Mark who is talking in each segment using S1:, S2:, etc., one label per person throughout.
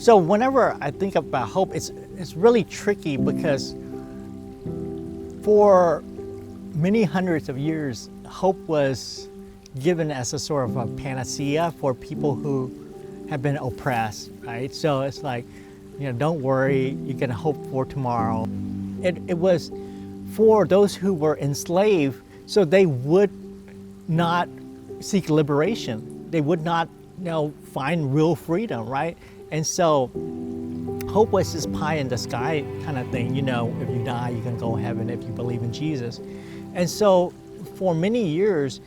S1: So whenever I think about hope, it's really tricky because for many hundreds of years, hope was given as a sort of a panacea for people who have been oppressed, right? So it's like, don't worry, you can hope for tomorrow. It was for those who were enslaved, so they would not seek liberation. They would not, find real freedom, right? And so hope was this pie in the sky kind of thing. If you die, you can go to heaven if you believe in Jesus. And so for many years,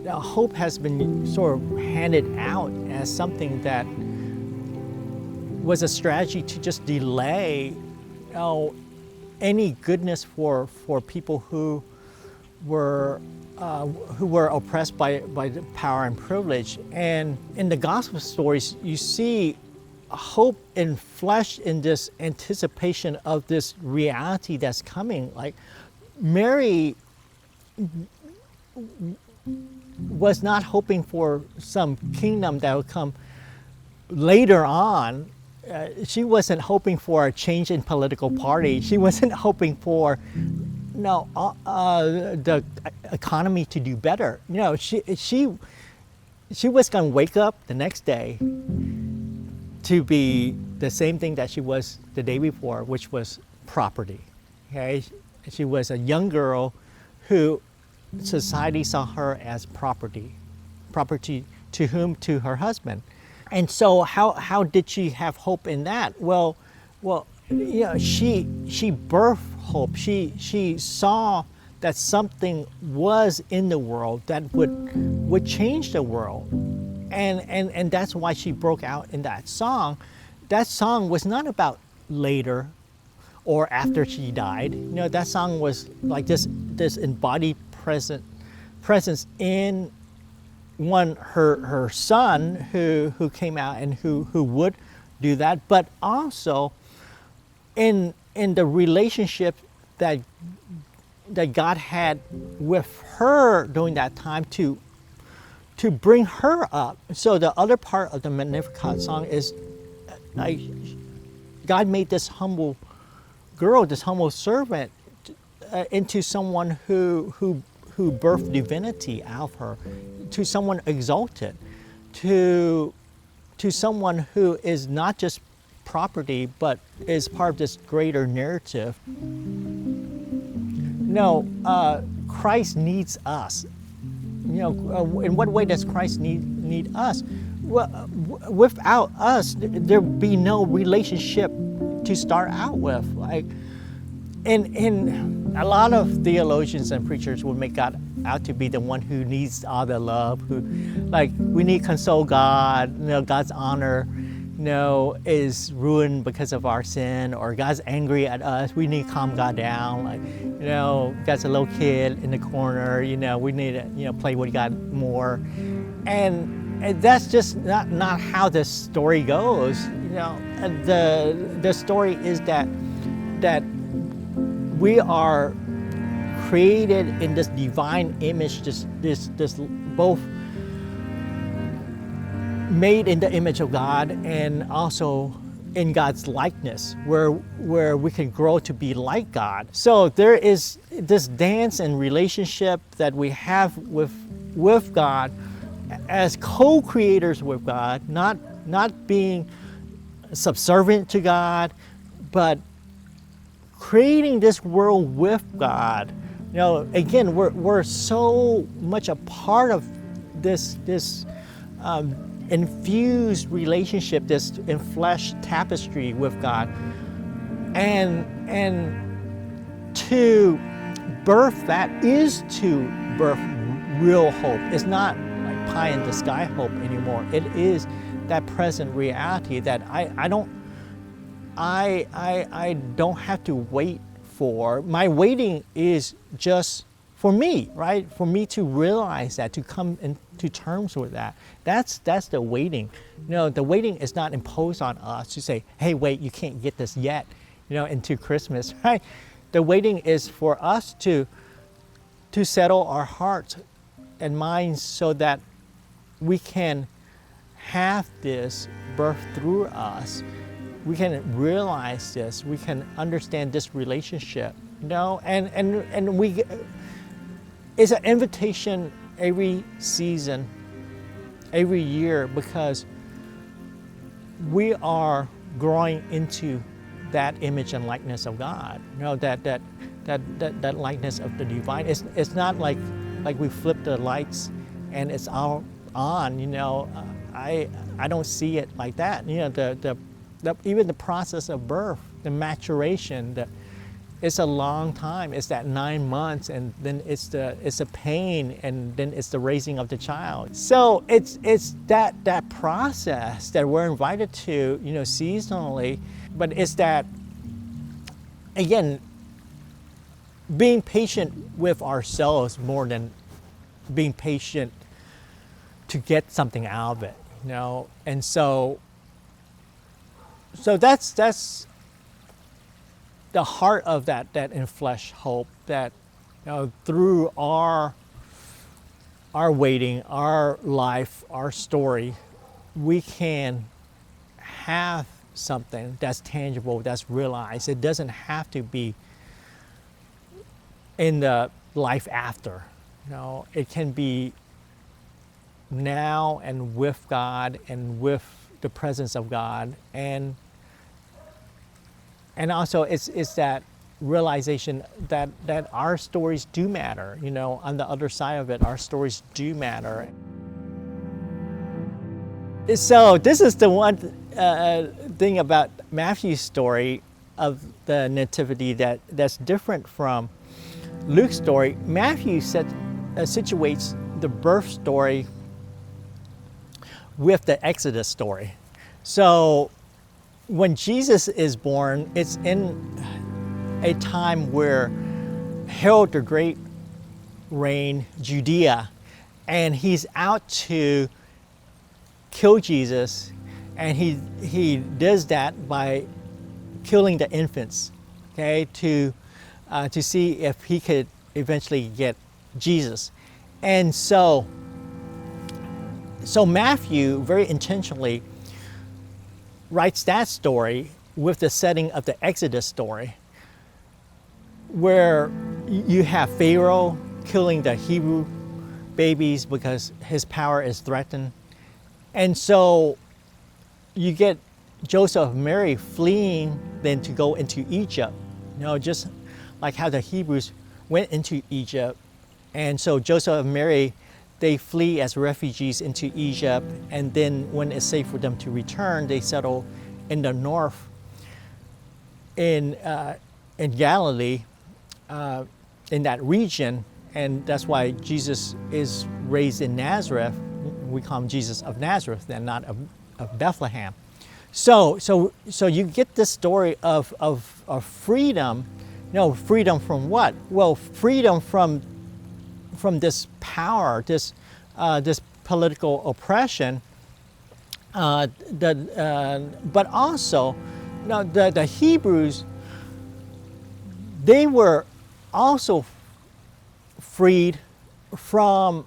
S1: hope has been sort of handed out as something that was a strategy to just delay any goodness for people who were oppressed by the power and privilege. And in the gospel stories, you see hope in flesh in this anticipation of this reality that's coming. Like Mary was not hoping for some kingdom that would come later on. She wasn't hoping for a change in political party. She wasn't hoping for the economy to do better. She was going to wake up the next day to be the same thing that she was the day before, which was property. Okay, she was a young girl who society saw her as property to whom? To her husband. And so how did she have hope in that? Well, she birthed hope. She saw that something was in the world that would change the world. And that's why she broke out in that song. That song was not about later or after she died. That song was like this embodied presence in her son who came out and who would do that, but also in the relationship that God had with her during that time to bring her up. So the other part of the Magnificat song is God made this humble girl, this humble servant, into someone who birthed divinity out of her, to someone exalted, to someone who is not just property, but is part of this greater narrative. Christ needs us. In what way does Christ need us? Well, without us, there'd be no relationship to start out with. And a lot of theologians and preachers would make God out to be the one who needs all the love, who, we need to console God, God's honor, is ruined because of our sin, or God's angry at us, we need to calm God down, God's a little kid in the corner, we need to, play with God more. And that's just not how the story goes. The story is that we are created in this divine image, this both made in the image of God and also in God's likeness, where we can grow to be like God. So there is this dance and relationship that we have with God as co-creators with God, not being subservient to God, but creating this world with God. Again, we're so much a part of this infused relationship, this enfleshed tapestry with God, and to birth that is to birth real hope. It's not like pie in the sky hope anymore. It is that present reality that I don't have to wait for. My waiting is just for me, right? For me to realize that, to come into terms with that. That's the waiting. The waiting is not imposed on us to say, hey, wait, you can't get this yet, into Christmas, right? The waiting is for us to settle our hearts and minds so that we can have this birth through us, we can realize this, we can understand this relationship, and we, it's an invitation every season, every year, because we are growing into that image and likeness of God. That likeness of the divine. It's not like we flip the lights and it's all on. I don't see it like that. Even the process of birth, the maturation, it's a long time. It's that 9 months, and then it's a pain, and then it's the raising of the child. So it's that process that we're invited to, seasonally. But it's that, again, being patient with ourselves more than being patient to get something out of it, And so that's the heart of that in flesh hope, that through our waiting, our life, our story, we can have something that's tangible, that's realized. It doesn't have to be in the life after. It can be now and with God and with the presence of God, and also it's that realization that our stories do matter. On the other side of it, our stories do matter. So this is the one thing about Matthew's story of the nativity that's different from Luke's story. Matthew situates the birth story with the Exodus story. So when Jesus is born, it's in a time where Herod the Great reigned Judea, and he's out to kill Jesus, and he does that by killing the infants, okay, to see if he could eventually get Jesus. And so Matthew very intentionally writes that story with the setting of the Exodus story, where you have Pharaoh killing the Hebrew babies because his power is threatened. And so you get Joseph and Mary fleeing then to go into Egypt, just like how the Hebrews went into Egypt. And so Joseph and Mary, they flee as refugees into Egypt, and then when it's safe for them to return, they settle in the north in Galilee, in that region, and that's why Jesus is raised in Nazareth. We call him Jesus of Nazareth, then, not of Bethlehem. So you get this story of freedom. Freedom from what? Well, freedom from this power, this political oppression. But also, the Hebrews, they were also freed from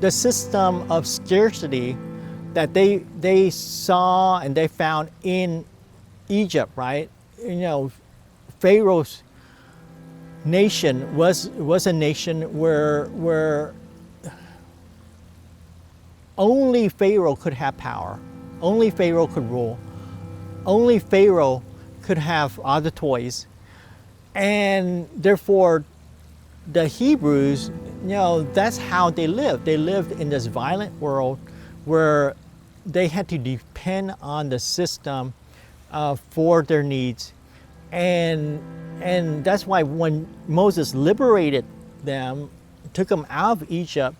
S1: the system of scarcity that they saw and they found in Egypt, right? Pharaoh's nation was a nation where only Pharaoh could have power, only Pharaoh could rule, only Pharaoh could have all the toys, and therefore the Hebrews, that's how they lived. They lived in this violent world where they had to depend on the system for their needs. And that's why when Moses liberated them, took them out of Egypt,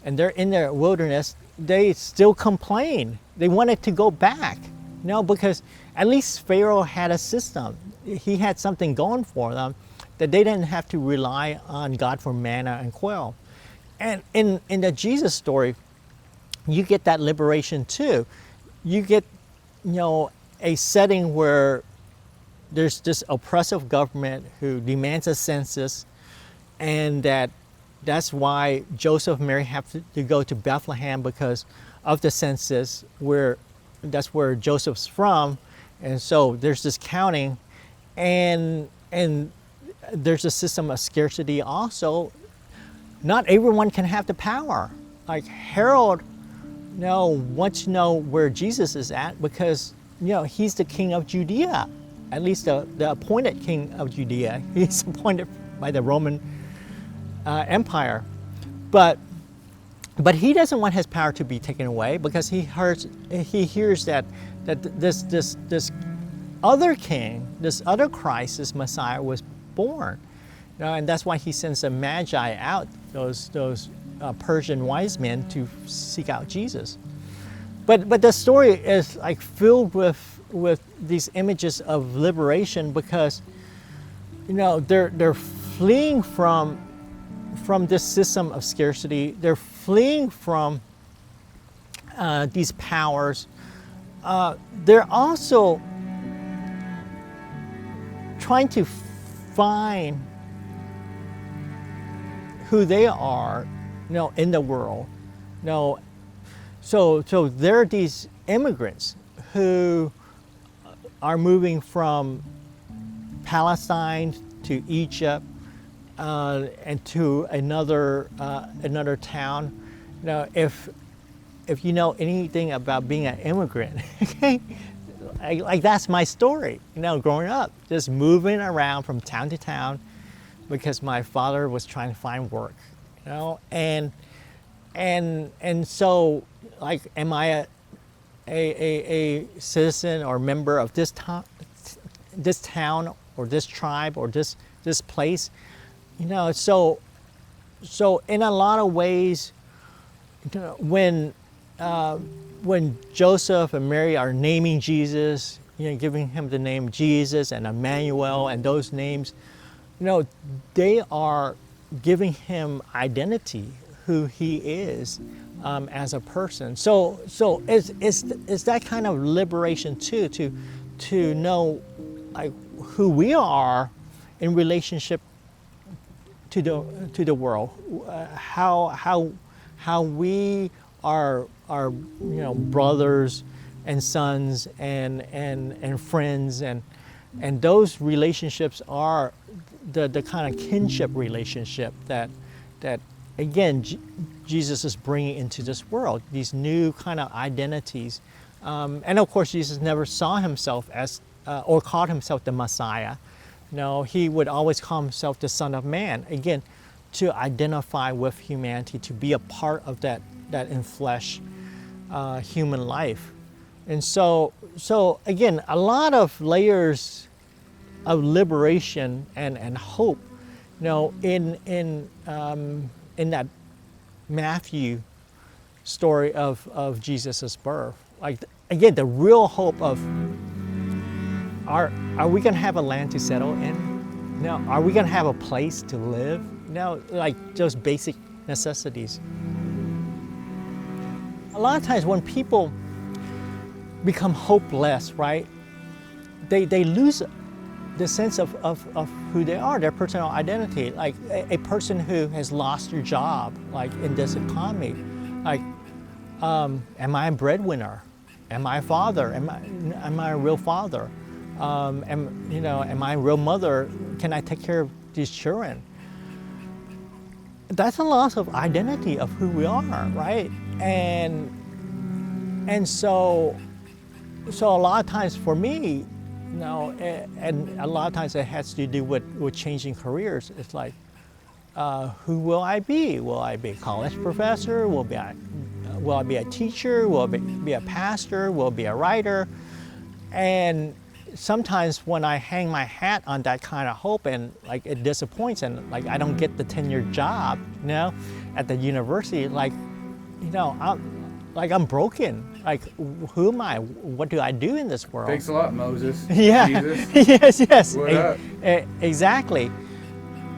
S1: and they're in their wilderness, they still complain. They wanted to go back, because at least Pharaoh had a system. He had something going for them, that they didn't have to rely on God for manna and quail. And in the Jesus story, you get that liberation too. You get, a setting where there's this oppressive government who demands a census, and that that's why Joseph and Mary have to go to Bethlehem because of the census, where that's where Joseph's from, and so there's this counting, and there's a system of scarcity also. Not everyone can have the power. Like Herod, wants to know where Jesus is at because he's the king of Judea, at least the appointed king of Judea. He's appointed by the Roman Empire, but he doesn't want his power to be taken away because he hears that this other king, this other Christ, this Messiah was born, and that's why he sends the Magi out, those Persian wise men, to seek out Jesus. But the story is like filled with these images of liberation because they're fleeing from this system of scarcity. They're fleeing from these powers. They're also trying to find who they are, in the world. So there are these immigrants who are moving from Palestine to Egypt and to another town. If you know anything about being an immigrant, okay, like that's my story. Growing up, just moving around from town to town because my father was trying to find work. And so, like, am I a citizen or member of this town or this tribe or this place? So in a lot of ways, when Joseph and Mary are naming Jesus, giving him the name Jesus and Emmanuel and those names, they are giving him identity, who he is as a person. So it's that kind of liberation too, to know like who we are in relationship to the world, how we are brothers and sons and friends, and those relationships are the kind of kinship relationship that again Jesus is bringing into this world, these new kind of identities. And of course, Jesus never saw himself as or called himself the Messiah. No, he would always call himself the Son of Man, again, to identify with humanity, to be a part of that in-flesh human life. And so again, a lot of layers of liberation and hope, in that Matthew story of Jesus' birth. Like, again, the real hope of, are we going to have a land to settle in? Are we going to have a place to live? Like those basic necessities. A lot of times when people become hopeless, right, they lose the sense of who they are, their personal identity. Like a person who has lost their job, like in this economy, like, am I a breadwinner? Am I a father? Am I a real father? Am I a real mother? Can I take care of these children? That's a loss of identity of who we are, right? And so a lot of times for me, and a lot of times it has to do with changing careers. It's like, who will I be? Will I be a college professor? Will I be a teacher? Will I be a pastor? Will I be a writer? And sometimes when I hang my hat on that kind of hope, and like it disappoints, and like I don't get the tenured job, at the university, I'm broken. Like, who am I? What do I do in this world?
S2: Thanks a lot, Moses.
S1: Yeah.
S2: Jesus.
S1: yes.
S2: What up?
S1: Exactly.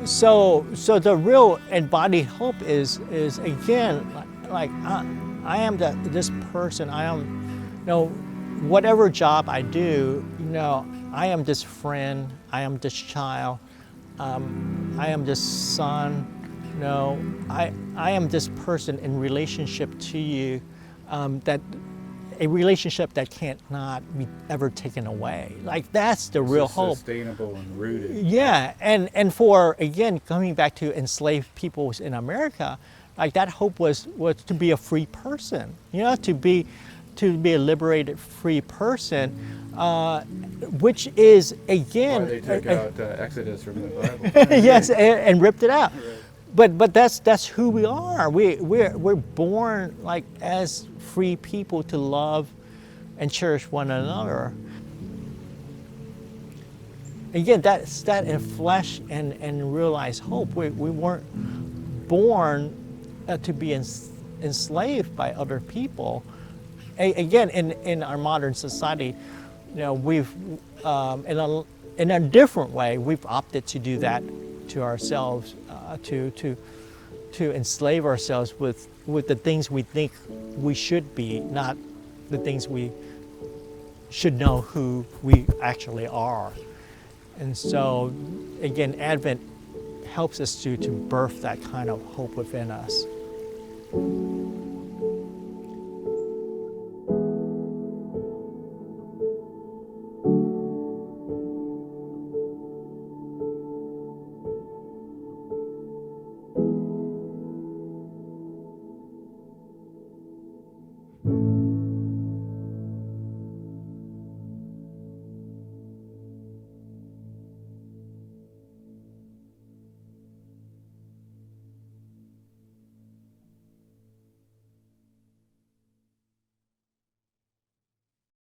S1: So the real embodied hope is again, like I am this person. I am, whatever job I do, I am this friend. I am this child. I am this son. no, I am this person in relationship to you, that a relationship that can't not be ever taken away. Like that's the real hope.
S2: Sustainable and rooted.
S1: Yeah, and for again coming back to enslaved peoples in America, like that hope was to be a free person, you know, to be a liberated free person, which is again
S2: Why they took out Exodus from the Bible.
S1: yes, and ripped it out.
S2: Right.
S1: But that's who we are. We're born like as free people to love and cherish one another. Again, that's that in flesh and realized hope. We weren't born to be enslaved by other people. Again, in our modern society, you know, we've in a different way we've opted to do that to ourselves, to enslave ourselves with the things we think we should be, not the things we should know who we actually are. And so, again, Advent helps us to birth that kind of hope within us.